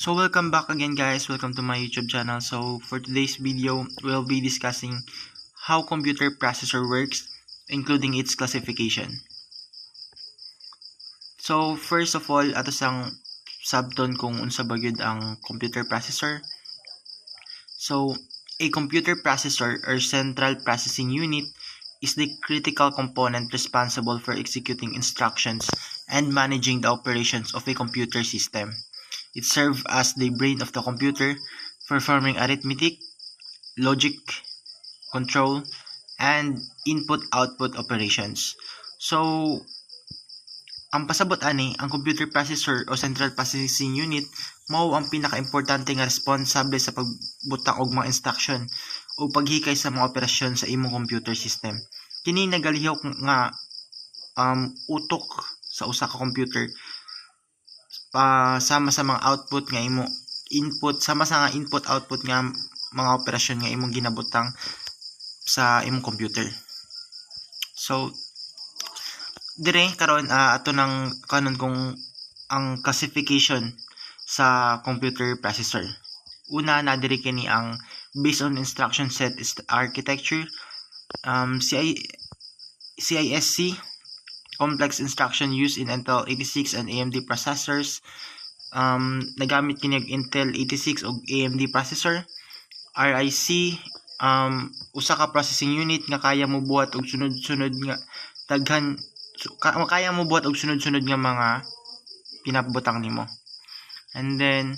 So welcome back again guys, welcome to my YouTube channel. So for today's video, we'll be discussing how computer processor works, including its classification. So first of all, ato sang subton kung unsa ba gyud ang computer processor. So a computer processor or central processing unit is the critical component responsible for executing instructions and managing the operations of a computer system. It serves as the brain of the computer, performing arithmetic, logic, control, and input-output operations. So, ang pasabot ani, ang computer processor o central processing unit mao ang pinaka-importante nga responsable sa pagbutang og mga instruction o paghikay sa mga operasyon sa imong computer system. Kini nagalihok nga utok sa usa ka computer sama sa mga output nga imo input, sama sa nga input output nga mga operasyon nga imong ginabutang sa imong computer. So dire karon ato nang kanon kung ang classification sa computer processor. Una na dire kini ang based on instruction set architecture, CISC, complex instruction used in Intel 86 and AMD processors. Nagamit kini og Intel 86 ug AMD processor. RIC, usa ka processing unit nga kaya mo buhat og sunod-sunod nga daghan, kaya mo buhat og sunod-sunod nga mga pinabutang nimo. And then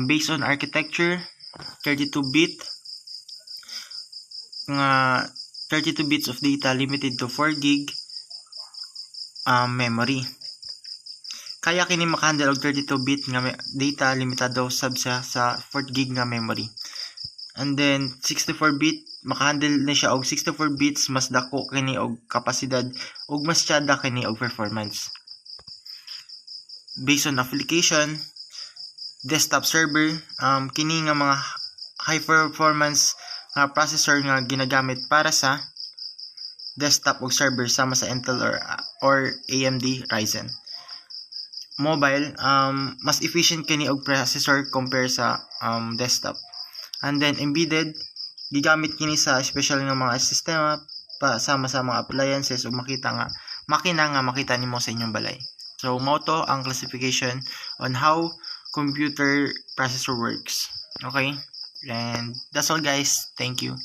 based on architecture, 32-bit nga 32 bits of data limited to 4 gig memory. Kaya kini makahandle og 32-bit nga data limitado sab sa 4 gig nga memory. And then 64-bit makahandle na siya og 64 bits, mas dako kini og kapasidad ug mas tiyada kini og performance. Based on application, desktop server, kini nga mga high performance nga processor nga ginagamit para sa desktop ug server sama sa Intel or AMD Ryzen. Mobile, mas efficient kini og processor compare sa desktop. And then embedded, gigamit kini sa special nga mga sistema sama sa mga appliances ug makina nga makita nimo sa inyong balay. So mao to ang classification on how computer processor works. Okay? And that's all guys. Thank you.